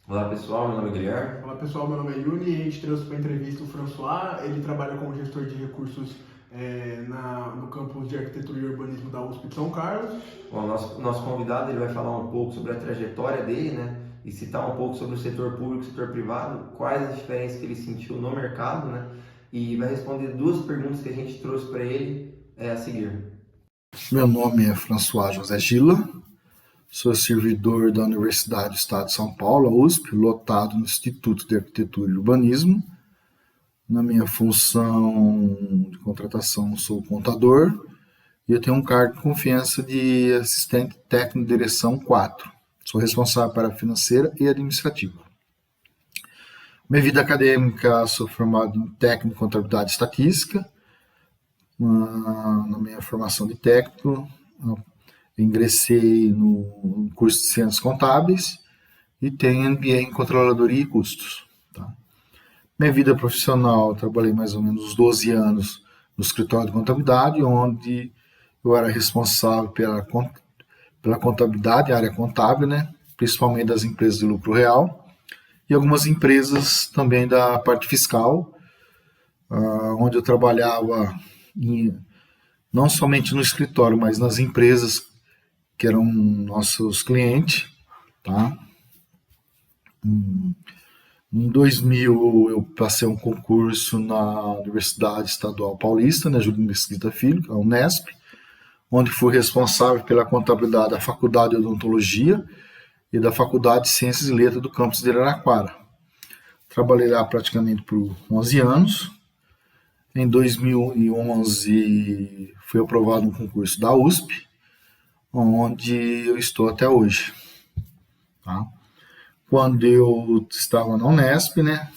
Olá pessoal, meu nome é Guilherme. Olá pessoal, meu nome é Yuri e a gente trouxe para a entrevista o François. Ele trabalha como gestor de recursos no campus de arquitetura e urbanismo da USP de São Carlos. Bom, nosso convidado ele vai falar um pouco sobre a trajetória dele, né? E citar um pouco sobre o setor público e o setor privado, quais as diferenças que ele sentiu no mercado, né? E vai responder duas perguntas que a gente trouxe para ele a seguir. Meu nome é François José Gila, sou servidor da Universidade do Estado de São Paulo, a USP, lotado no Instituto de Arquitetura e Urbanismo. Na minha função de contratação, sou contador e eu tenho um cargo de confiança de assistente técnico de direção 4. Sou responsável para a financeira e administrativa. Minha vida acadêmica, sou formado em técnico em contabilidade e estatística. Na minha formação de técnico, ingressei no curso de Ciências Contábeis e tenho MBA em Controladoria e Custos. Tá? Minha vida profissional, trabalhei mais ou menos uns 12 anos no escritório de contabilidade, onde eu era responsável pela contabilidade, área contábil, né? Principalmente das empresas de lucro real, e algumas empresas também da parte fiscal, onde eu trabalhava não somente no escritório, mas nas empresas que eram nossos clientes, tá? Em 2000 eu passei um concurso na Universidade Estadual Paulista, né, Júlio Mesquita Filho, a Unesp, onde fui responsável pela contabilidade da Faculdade de Odontologia e da Faculdade de Ciências e Letras do campus de Araraquara. Trabalhei lá praticamente por 11 anos. Em 2011 fui aprovado no concurso da USP, onde eu estou até hoje. Tá? Quando eu estava na Unesp, né,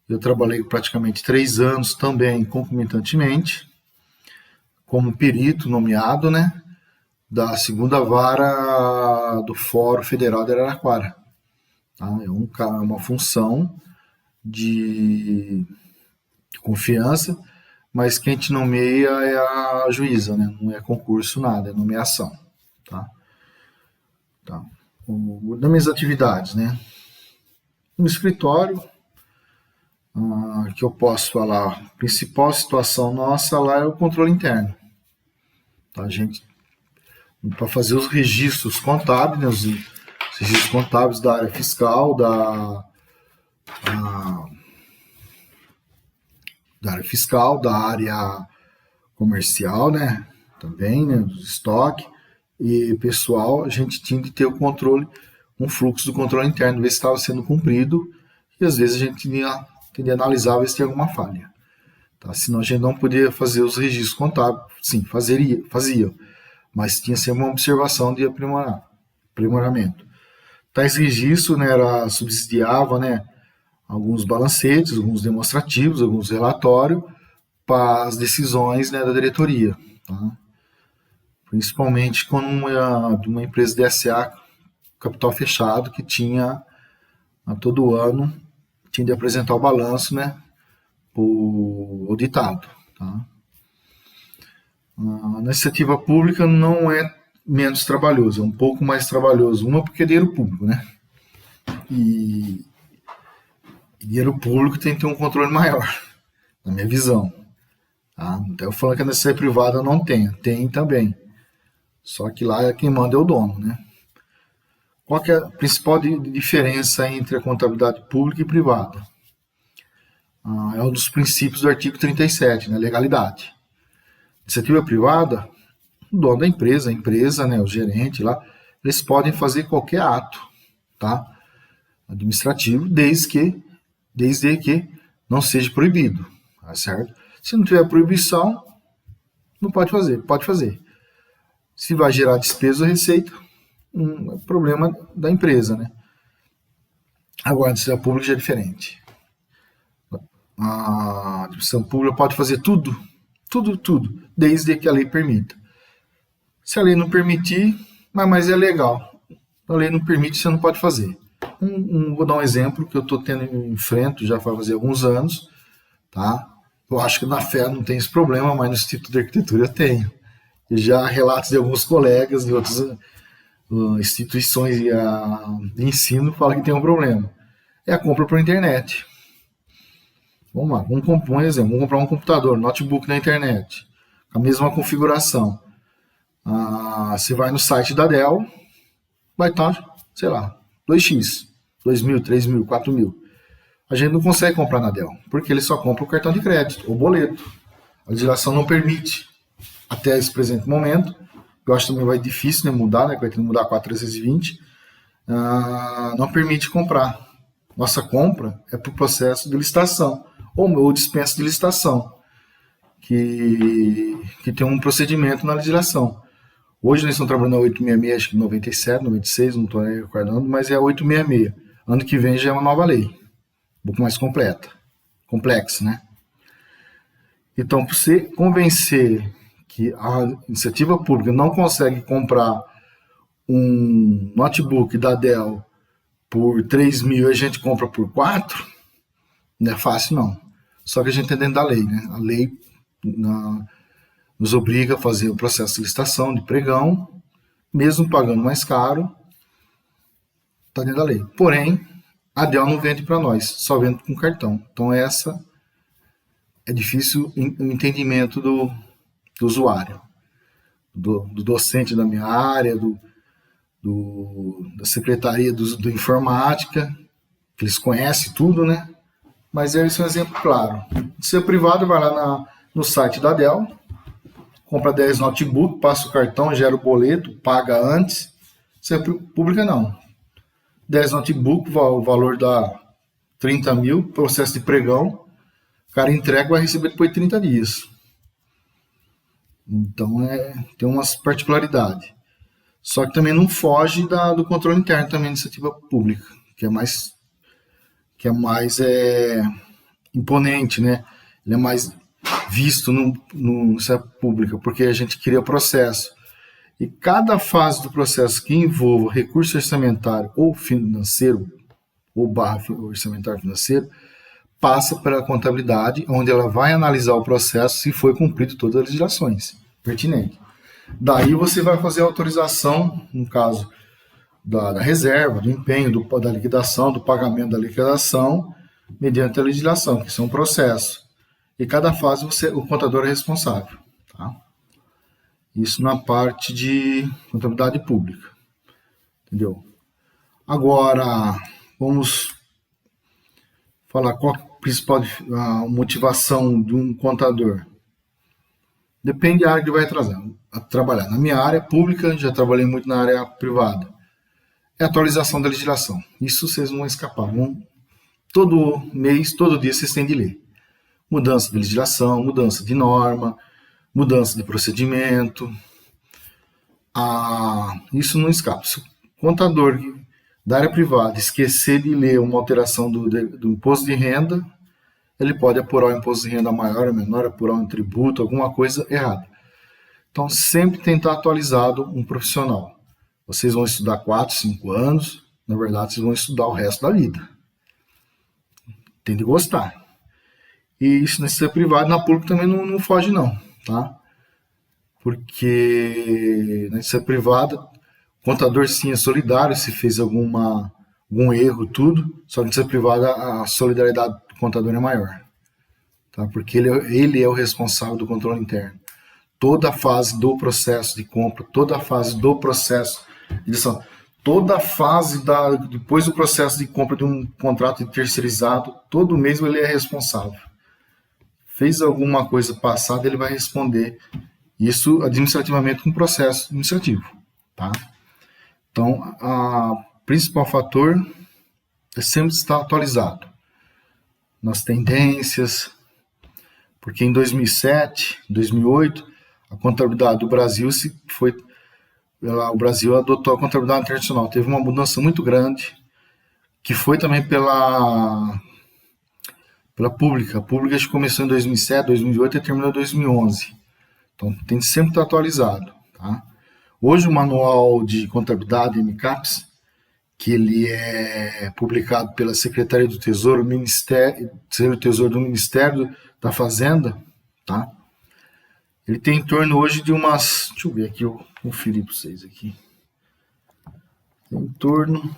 eu trabalhei praticamente 3 anos também concomitantemente, como perito nomeado, né, da segunda vara do Fórum Federal de Araraquara. Tá? É uma função de confiança, mas quem te nomeia é a juíza, né? Não é concurso, nada, é nomeação. Tá? Das minhas atividades, né? No escritório, que eu posso falar, a principal situação nossa lá é o controle interno. Tá? A gente, para fazer os registros contábeis, né? Os registros contábeis da área fiscal, da área comercial, né? Também, né? Do estoque e pessoal, a gente tinha que ter o controle, um fluxo do controle interno, ver se estava sendo cumprido, e às vezes a gente tinha que analisar ver se tinha alguma falha. Tá? Senão a gente não podia fazer os registros contábeis, sim, fazia, mas tinha sempre uma observação de aprimoramento. Tais registros, né, subsidiava, né, alguns balancetes, alguns demonstrativos, alguns relatórios para as decisões, né, da diretoria. Tá? Principalmente quando uma empresa de SA, capital fechado, que tinha todo ano, tinha de apresentar o balanço, né, o auditado. Tá? A iniciativa pública não é menos trabalhoso, é um pouco mais trabalhoso. Uma porque é dinheiro público, né? E dinheiro público tem que ter um controle maior, na minha visão. Tá? Então eu falo que a iniciativa privada não tem também. Só que lá quem manda é o dono, né? Qual que é a principal diferença entre a contabilidade pública e privada? É um dos princípios do artigo 37, né? Legalidade. Iniciativa privada, o dono da empresa, a empresa, né, o gerente lá, eles podem fazer qualquer ato, tá? Administrativo, desde que não seja proibido, tá certo? Se não tiver proibição, não pode fazer, pode fazer. Se vai gerar despesa ou receita, é problema da empresa, né? Agora, a administração pública já é diferente. A administração pública pode fazer tudo, desde que a lei permita. Se a lei não permitir, mas é legal. A lei não permite, você não pode fazer. Vou dar um exemplo que eu estou tendo enfrento já faz alguns anos, tá? Eu acho que na FEA não tem esse problema, mas no Instituto de Arquitetura eu tenho. E já relatos de alguns colegas de instituições de ensino falam que tem um problema. É a compra por internet. Vamos lá, vamos comprar um exemplo. Vamos comprar um computador, notebook na internet, com a mesma configuração. Você vai no site da Dell, vai estar, sei lá, 2x, 2.000, 3.000, 4.000. A gente não consegue comprar na Dell, porque ele só compra o cartão de crédito, ou boleto. A legislação não permite, até esse presente momento. Eu acho que também vai difícil, né, mudar, né, vai ter que mudar 4.320. Não permite comprar. Nossa compra é por processo de licitação, ou dispensa de licitação, que tem um procedimento na legislação. Hoje nós estamos trabalhando na 866, acho que 97, 96, não estou recordando, mas é a 866. Ano que vem já é uma nova lei, um pouco mais complexa, né? Então, para você convencer que a iniciativa pública não consegue comprar um notebook da Dell por 3.000 e a gente compra por 4, não é fácil não. Só que a gente está dentro da lei, né? A lei nos obriga a fazer o processo de licitação, de pregão, mesmo pagando mais caro, está dentro da lei. Porém, a Dell não vende para nós, só vende com cartão. Então essa é difícil o entendimento do usuário, do docente da minha área, da secretaria do informática, que eles conhecem tudo, né? Mas esse é um exemplo claro. Se é privado, vai lá no site da Dell, compra 10 notebook, passa o cartão, gera o boleto, paga antes. Se é pública, não. 10 notebook, o valor dá 30.000, processo de pregão, o cara entrega e vai receber depois de 30 dias. Então, tem umas particularidades. Só que também não foge do controle interno também da iniciativa pública, que é mais imponente, né? Ele é mais visto no iniciativa pública, porque a gente cria processo. E cada fase do processo que envolva recurso orçamentário ou financeiro, ou orçamentário financeiro, passa para a contabilidade, onde ela vai analisar o processo se foi cumprido todas as legislações pertinentes. Daí você vai fazer a autorização, no caso da reserva, do empenho, da liquidação, do pagamento da liquidação, mediante a legislação, que isso é um processo. E cada fase o contador é responsável. Tá? Isso na parte de contabilidade pública. Entendeu? Agora, vamos falar qual a principal motivação de um contador. Depende da área que vai trabalhar. Na minha área pública, já trabalhei muito na área privada. É a atualização da legislação. Isso vocês não vão escapar. Todo mês, todo dia vocês têm de ler. Mudança de legislação, mudança de norma, mudança de procedimento. Isso não escapa. Se o contador da área privada esquecer de ler uma alteração do imposto de renda, ele pode apurar o imposto de renda maior ou menor, apurar um tributo, alguma coisa errada. Então, sempre tentar atualizado um profissional. Vocês vão estudar 4, 5 anos, na verdade, vocês vão estudar o resto da vida. Tem de gostar. E isso na iniciativa privada, na pública também não foge não, tá? Porque na iniciativa privada, o contador sim é solidário se fez algum erro, tudo, só que na iniciativa privada a solidariedade do contador é maior, tá? Porque ele é o responsável do controle interno. Toda a fase do processo de compra, toda a fase do processo de edição, toda a fase depois do processo de compra de um contrato terceirizado, todo mês ele é responsável. Fez alguma coisa passada, ele vai responder isso administrativamente com um processo administrativo, tá? Então, o principal fator é sempre estar atualizado nas tendências, porque em 2007, 2008, a contabilidade do Brasil o Brasil adotou a contabilidade internacional. Teve uma mudança muito grande, que foi também pela pública. A pública começou em 2007, 2008 e terminou em 2011. Então tem que sempre estar atualizado. Tá? Hoje o manual de contabilidade MCAPS, que ele é publicado pela Secretaria do Tesouro, Ministério do Tesouro do Ministério da Fazenda, tá? Ele tem em torno hoje de umas... Deixa eu ver aqui, eu conferir para vocês aqui. em torno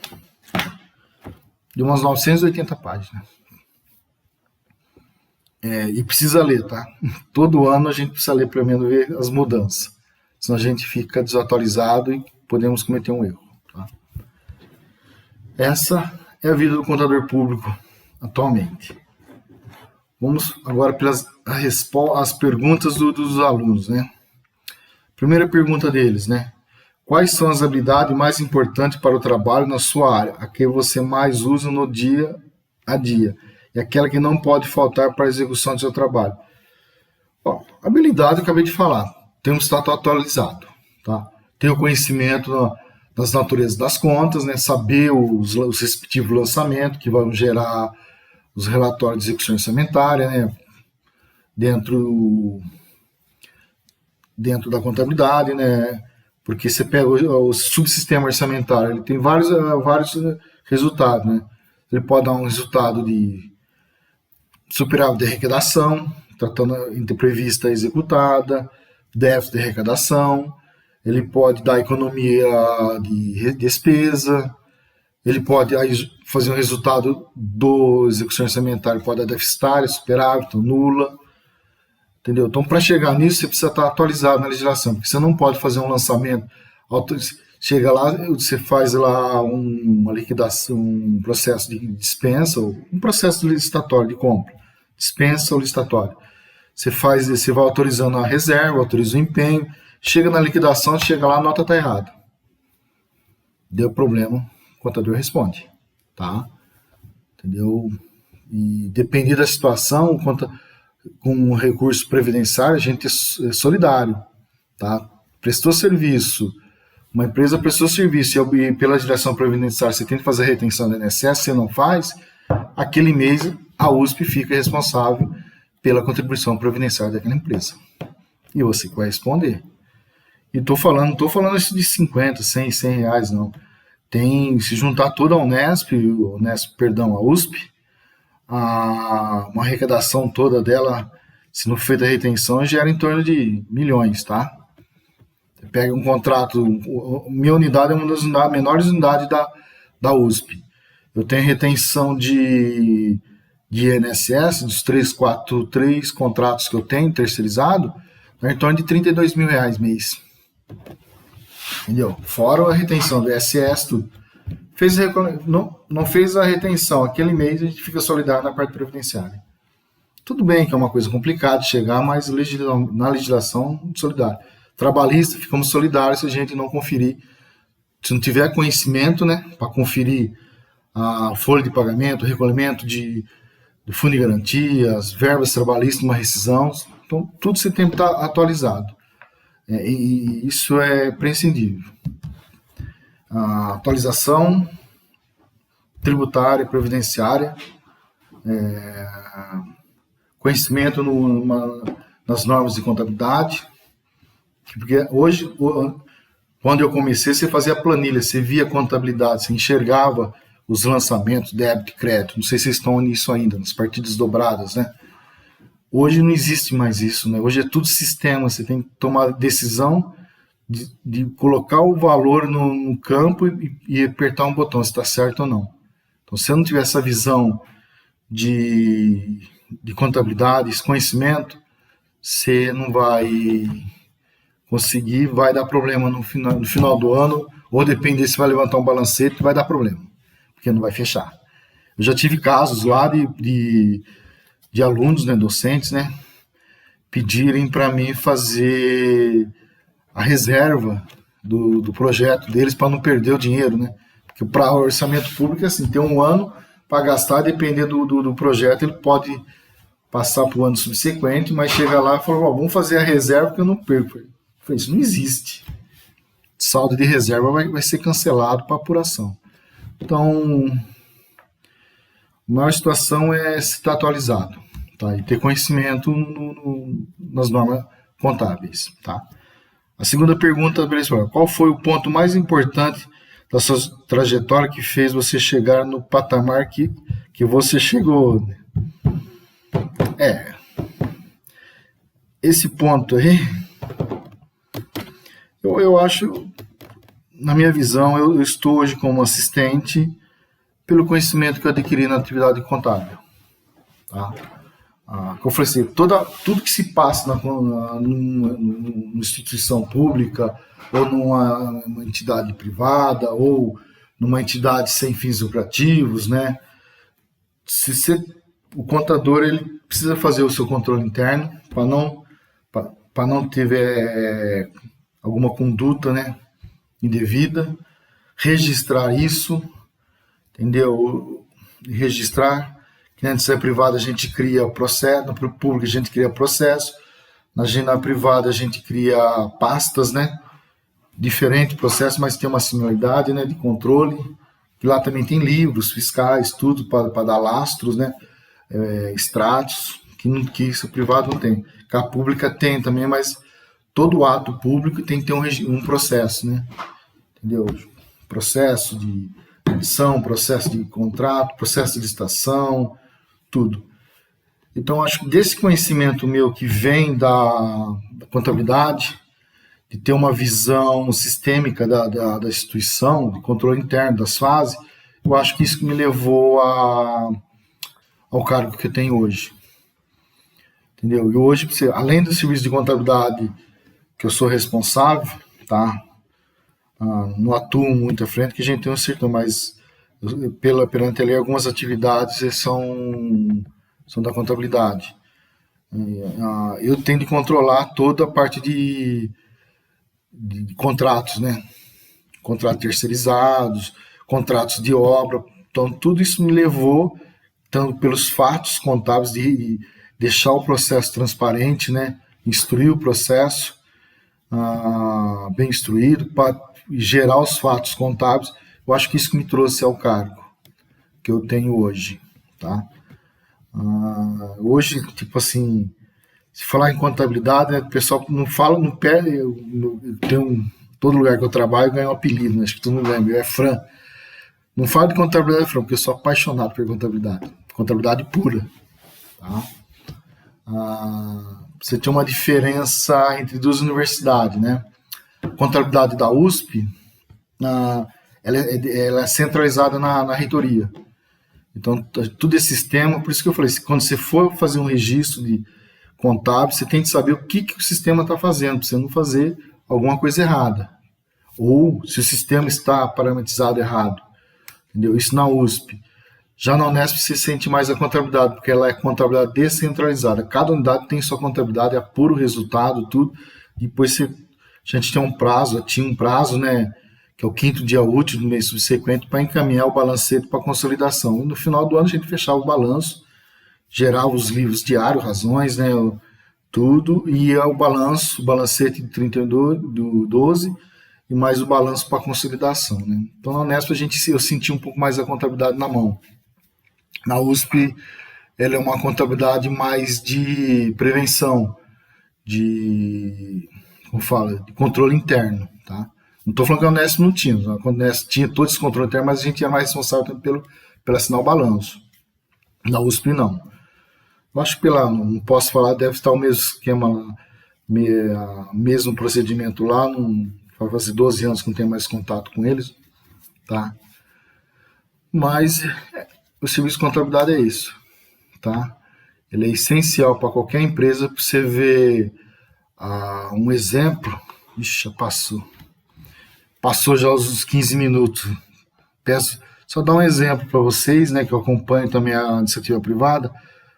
de umas 980 páginas. E precisa ler, tá? Todo ano a gente precisa ler, pelo menos, ver as mudanças. Senão a gente fica desatualizado e podemos cometer um erro. Tá? Essa é a vida do contador público atualmente. Vamos agora pelas as perguntas dos alunos, né? Primeira pergunta deles, né? Quais são as habilidades mais importantes para o trabalho na sua área? A que você mais usa no dia a dia? E aquela que não pode faltar para a execução do seu trabalho? Bom, habilidade eu acabei de falar. Temos que estar atualizado, tá? Ter o conhecimento das naturezas das contas, né? Saber os respectivos lançamentos que vão gerar os relatórios de execução orçamentária, né? Dentro da contabilidade, né? Porque você pega o subsistema orçamentário, ele tem vários resultados, né? Ele pode dar um resultado de superávit de arrecadação, tratando entre prevista e executada, déficit de arrecadação, ele pode dar economia de despesa, ele pode fazer um resultado do execução orçamentária, pode dar deficitária, superávit, nula, entendeu? Então, para chegar nisso, você precisa estar atualizado na legislação, porque você não pode fazer um lançamento, chega lá, você faz lá uma liquidação, um processo de dispensa, ou um processo licitatório de compra, dispensa ou licitatório. Você vai autorizando a reserva, autoriza o empenho, chega na liquidação, chega lá, a nota está errada. Deu problema, o contador responde, tá? Entendeu? E dependendo da situação, com um recurso previdenciário, a gente é solidário, tá? Prestou serviço, uma empresa prestou serviço e pela direção previdenciária você tem que fazer a retenção do INSS, você não faz, aquele mês a USP fica responsável pela contribuição previdenciária daquela empresa. E você que vai responder. E não tô falando isso de 50, 100 reais, não. Se juntar toda a a USP, uma arrecadação toda dela, se não for feita a retenção, gera em torno de milhões, tá? Você pega um contrato, minha unidade é uma das menores unidades da USP. Eu tenho retenção de INSS, dos 3 contratos que eu tenho, terceirizado, em torno de R$32 mil mês. Entendeu? Fora a retenção do ISS, tudo. Não fez a retenção aquele mês, a gente fica solidário na parte previdenciária. Tudo bem que é uma coisa complicada de chegar, mas na legislação, solidário. Trabalhista, ficamos solidários se a gente não conferir. Se não tiver conhecimento, né, para conferir a folha de pagamento, o recolhimento do fundo de garantias, verbas trabalhistas, uma rescisão. Então, tudo você tem que estar atualizado. E isso é prescindível. A atualização tributária, previdenciária, conhecimento nas normas de contabilidade, porque hoje, quando eu comecei, você fazia planilha, você via a contabilidade, você enxergava os lançamentos, débito e crédito, não sei se vocês estão nisso ainda, nas partidas dobradas, né? Hoje não existe mais isso, né? Hoje é tudo sistema, você tem que tomar a decisão de colocar o valor no campo e apertar um botão, se está certo ou não. Então, se eu não tiver essa visão de contabilidade, esse conhecimento, você não vai conseguir, vai dar problema no final do ano, ou depender se vai levantar um balancete, vai dar problema, porque não vai fechar. Eu já tive casos lá de alunos, né, docentes, né, pedirem para mim fazer a reserva do projeto deles para não perder o dinheiro, né? Porque para o orçamento público, assim, tem um ano para gastar, dependendo do projeto, ele pode passar para o ano subsequente, mas chega lá e fala, vamos fazer a reserva que eu não perco. Eu falei, isso não existe. Saldo de reserva vai ser cancelado para apuração. Então, a maior situação é se estar atualizado, tá? E ter conhecimento nas normas contábeis, tá? A segunda pergunta, qual foi o ponto mais importante da sua trajetória que fez você chegar no patamar que você chegou? Esse ponto aí, eu acho, na minha visão, eu estou hoje como assistente pelo conhecimento que eu adquiri na atividade contábil. Tá? Como eu falei assim, tudo que se passa numa instituição pública, ou numa entidade privada, ou numa entidade sem fins lucrativos, né? O contador ele precisa fazer o seu controle interno para não ter alguma conduta, né, indevida, registrar isso, entendeu? Registrar. Que antes é privada a gente cria processo, no público a gente cria processo, na agenda privada a gente cria pastas, né? Diferente processo, mas tem uma similaridade, né, de controle. Que lá também tem livros fiscais, tudo para dar lastros, né? Extratos, que isso privado não tem. Que a pública tem também, mas todo ato público tem que ter um processo, né? Entendeu? Processo de emissão, processo de contrato, processo de licitação, tudo. Então, acho que desse conhecimento meu que vem da contabilidade, de ter uma visão sistêmica da instituição, de controle interno das fases, eu acho que isso que me levou ao cargo que eu tenho hoje. Entendeu? E hoje, além do serviço de contabilidade que eu sou responsável, tá? Não atuo muito à frente, que a gente tem um setor, mas perante a lei, algumas atividades são da contabilidade. Eu tenho de controlar toda a parte de contratos, né? Contratos terceirizados, contratos de obra. Então, tudo isso me levou, tanto pelos fatos contábeis, de deixar o processo transparente, né? Instruir o processo bem instruído, para gerar os fatos contábeis. Eu acho que isso que me trouxe ao cargo que eu tenho hoje, tá? Hoje, tipo assim, se falar em contabilidade, né, o pessoal não fala, não perde. Todo lugar que eu trabalho eu ganho um apelido, né, acho que todo mundo lembra, é Fran. Não falo de contabilidade, Fran, porque eu sou apaixonado por contabilidade pura. Tá? Você tem uma diferença entre duas universidades, né? A contabilidade da USP, ela é centralizada na reitoria. Então, tudo esse sistema, por isso que eu falei, quando você for fazer um registro de contábil, você tem que saber o que o sistema está fazendo, para você não fazer alguma coisa errada. Ou se o sistema está parametrizado errado. Entendeu? Isso na USP. Já na Unesp você sente mais a contabilidade, porque ela é contabilidade descentralizada. Cada unidade tem sua contabilidade, apura o resultado, tudo. Depois a gente tinha um prazo, né? Que é o 5º dia útil do mês subsequente, para encaminhar o balancete para consolidação. E no final do ano a gente fechava o balanço, gerava os livros diários, razões, né, tudo, e ia o balancete de 31 do 12, e mais o balanço para consolidação. Né? Então na Unesp eu senti um pouco mais a contabilidade na mão. Na USP ela é uma contabilidade mais de prevenção, de controle interno, tá? Não estou falando que a Unesp não tinha. A Unesp tinha todo esse controle interno, mas a gente era mais responsável pelo assinar o balanço. Na USP, não. Eu acho que não posso falar, deve estar o mesmo esquema, mesmo procedimento lá. Vai fazer 12 anos que não tenho mais contato com eles. Tá? Mas o serviço de contabilidade é isso. Tá? Ele é essencial para qualquer empresa, para você ver um exemplo. Ixi, já passou. Passou já os 15 minutos. Peço só dar um exemplo para vocês, né, que eu acompanho também a iniciativa privada.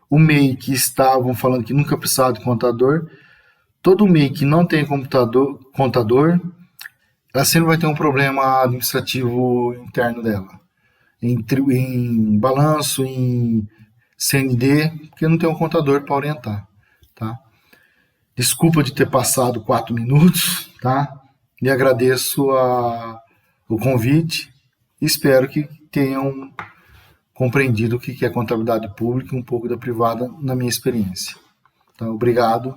O MEI que estavam falando que nunca precisava de contador, todo MEI que não tem contador, ela sempre vai ter um problema administrativo interno dela. Em balanço, em CND, porque não tem um contador para orientar. Tá? Desculpa de ter passado 4 minutos, tá? E agradeço o convite e espero que tenham compreendido o que é contabilidade pública e um pouco da privada na minha experiência. Então, obrigado